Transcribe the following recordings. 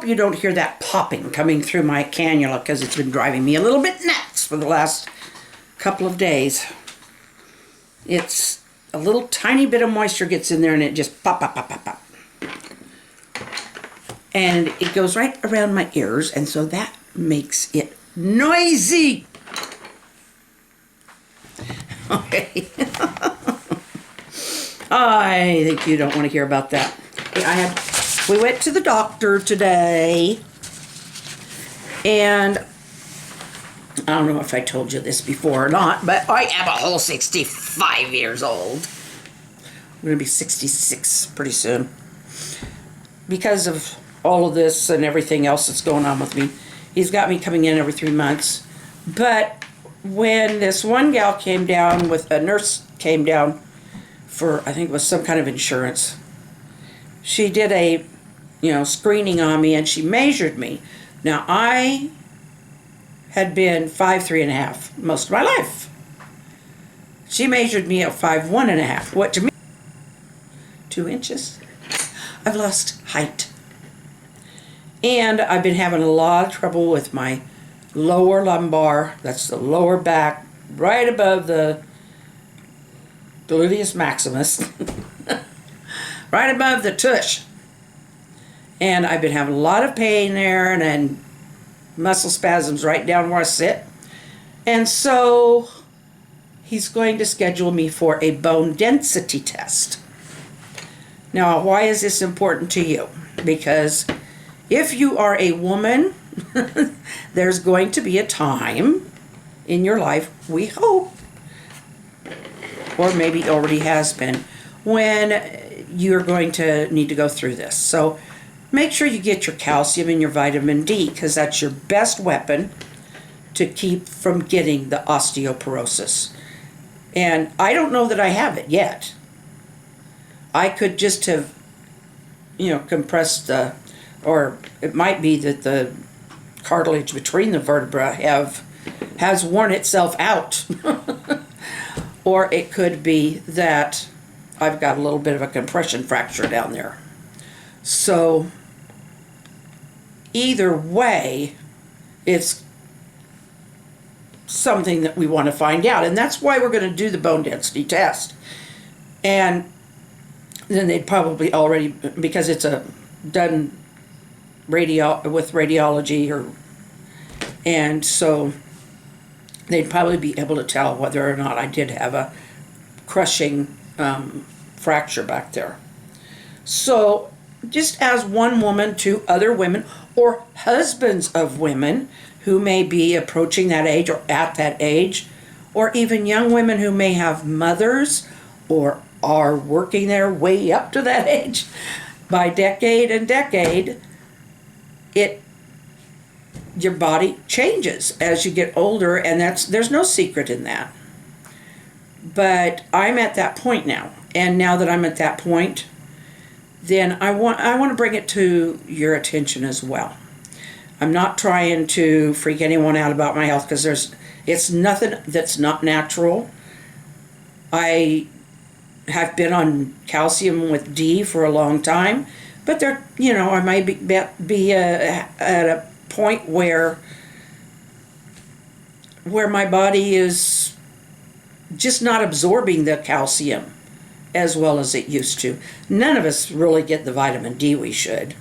hope you don't hear that popping coming through my cannula because it's been driving me a little bit nuts for the last couple of days. It's a little tiny bit of moisture gets in there and it just pop, pop, pop, pop, pop. And it goes right around my ears, and so that makes it noisy. Okay. I think you don't want to hear about that. We went to the doctor today, and I don't know if I told you this before or not, but I am a whole 65 years old. I'm going to be 66 pretty soon. Because of all of this and everything else that's going on with me, he's got me coming in every 3 months. But when this one gal came down a nurse came down for, I think it was some kind of insurance, she did a, screening on me, and she measured me. Now, I had been 5'3.5" most of my life. She measured me at 5'1.5", what to me, 2 inches. I've lost height. And I've been having a lot of trouble with my lower lumbar, that's the lower back, right above the gluteus maximus, right above the tush. And I've been having a lot of pain there, and then muscle spasms right down where I sit. And so he's going to schedule me for a bone density test. Now, why is this important to you? Because if you are a woman, there's going to be a time in your life, we hope, or maybe already has been, when you're going to need to go through this. So make sure you get your calcium and your vitamin D, because that's your best weapon to keep from getting the osteoporosis. And I don't know that I have it yet. I could just have, compressed or it might be that the cartilage between the vertebrae has worn itself out. Or it could be that I've got a little bit of a compression fracture down there. So either way, it's something that we want to find out. And that's why we're going to do the bone density test. And then they'd probably already, because it's done with radiology, and so they'd probably be able to tell whether or not I did have a crushing fracture back there. So just as one woman to other women, or husbands of women who may be approaching that age or at that age, or even young women who may have mothers or are working their way up to that age, by decade and decade, your body changes as you get older, and there's no secret in that. But I'm at that point now, and now that I'm at that point, then I want to bring it to your attention as well. I'm not trying to freak anyone out about my health, because it's nothing that's not natural. I have been on calcium with D for a long time, but I might be at a point where my body is just not absorbing the calcium as well as it used to. None of us really get the vitamin D we should,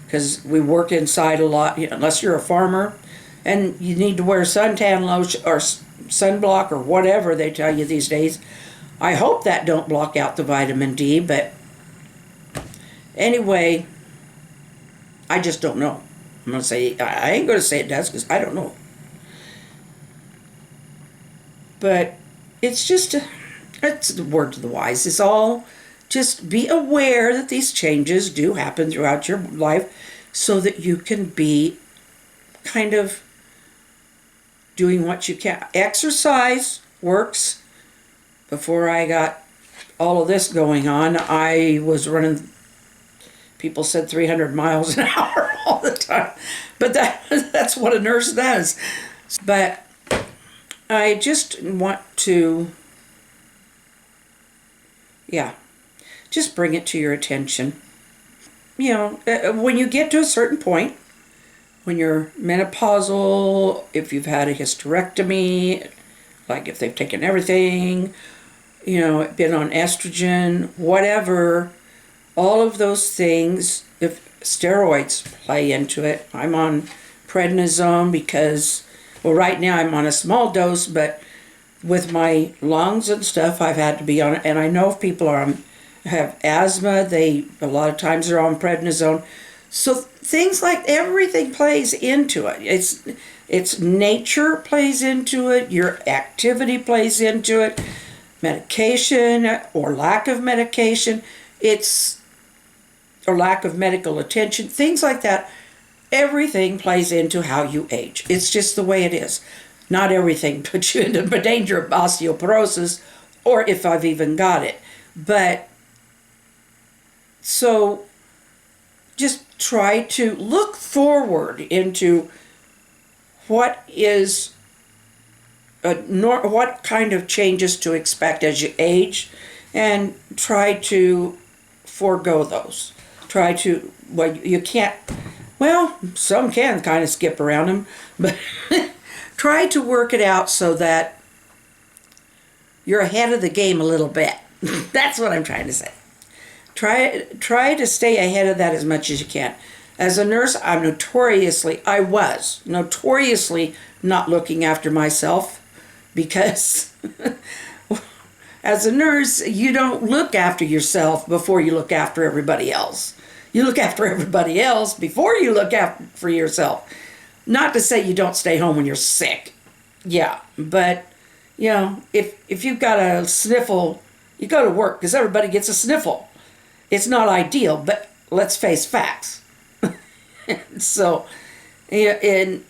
because we work inside a lot, unless you're a farmer and you need to wear suntan lotion or sunblock or whatever they tell you these days. I hope that don't block out the vitamin D, but anyway, I just don't know. I ain't going to say it does, because I don't know. But it's the word to the wise. It's all just be aware that these changes do happen throughout your life, so that you can be kind of doing what you can. Exercise works. Before I got all of this going on, I was running, people said 300 miles an hour all the time. But that's what a nurse does. But I just want to, just bring it to your attention. When you get to a certain point, when you're menopausal, if you've had a hysterectomy, like if they've taken everything, been on estrogen, whatever, all of those things, if steroids play into it. I'm on prednisone because, well, right now I'm on a small dose, but with my lungs and stuff, I've had to be on it. And I know if people have asthma, a lot of times they're on prednisone. So things like everything plays into it. It's nature plays into it. Your activity plays into it. Medication or lack of medication. Or lack of medical attention. Things like that. Everything plays into how you age. It's just the way it is. Not everything puts you into the danger of osteoporosis, or if I've even got it. But so just try to look forward into what kind of changes to expect as you age, and try to forego those. You can't, well, some can kind of skip around them, but try to work it out so that you're ahead of the game a little bit. That's what I'm trying to say. Try to stay ahead of that as much as you can. As a nurse, I was notoriously not looking after myself, because as a nurse, you don't look after yourself before you look after everybody else. You look after everybody else before you look after yourself. Not to say you don't stay home when you're sick. Yeah, but, if you've got a sniffle, you go to work because everybody gets a sniffle. It's not ideal, but let's face facts. So, and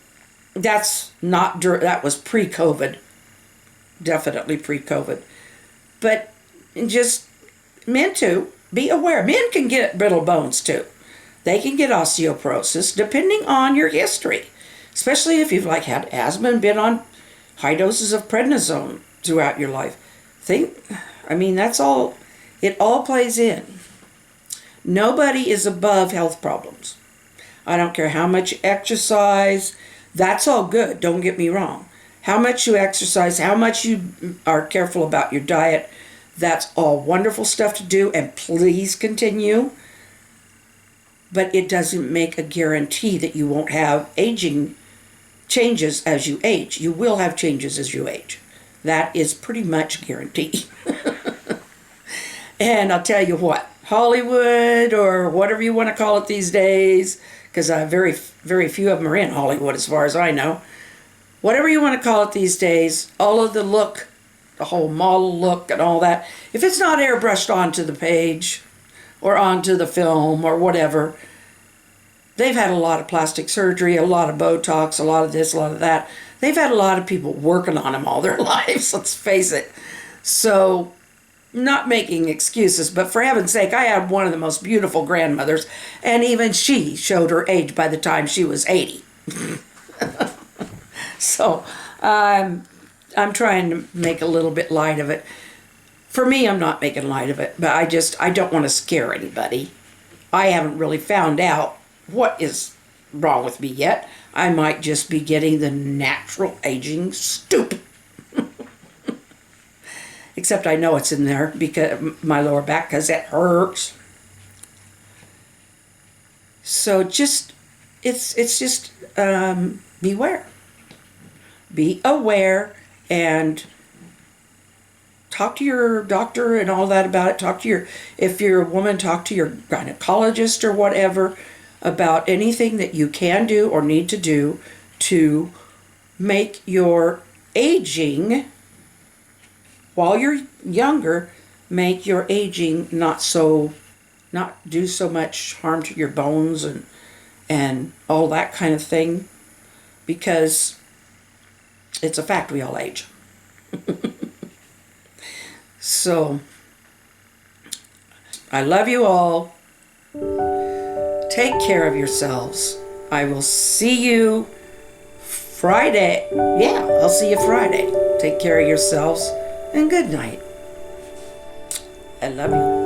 that was pre-COVID. Definitely pre-COVID. But just men too, be aware. Men can get brittle bones too. They can get osteoporosis depending on your history. Especially if you've had asthma and been on high doses of prednisone throughout your life. That's all, it all plays in. Nobody is above health problems. I don't care how much you exercise. That's all good, don't get me wrong. How much you exercise, how much you are careful about your diet, that's all wonderful stuff to do, and please continue. But it doesn't make a guarantee that you won't have aging changes as you age. You will have changes as you age. That is pretty much guaranteed. And I'll tell you what, Hollywood, or whatever you want to call it these days, because very, very few of them are in Hollywood as far as I know. Whatever you want to call it these days, all of the whole model look and all that, if it's not airbrushed onto the page or onto the film or whatever, they've had a lot of plastic surgery, a lot of Botox, a lot of this, a lot of that. They've had a lot of people working on them all their lives, let's face it. So, not making excuses, but for heaven's sake, I had one of the most beautiful grandmothers, and even she showed her age by the time she was 80. So, I'm trying to make a little bit light of it. For me, I'm not making light of it, but I don't want to scare anybody. I haven't really found out what is wrong with me yet. I might just be getting the natural aging stupid. Except I know it's in there, because my lower back, because it hurts. So it's just beware. Be aware, and talk to your doctor and all that about it. If you're a woman, talk to your gynecologist or whatever about anything that you can do or need to do to make your aging, while you're younger, make your aging not do so much harm to your bones and all that kind of thing, because it's a fact, we all age. So, I love you all. Take care of yourselves. I will see you Friday. Yeah, I'll see you Friday. Take care of yourselves, and good night. I love you.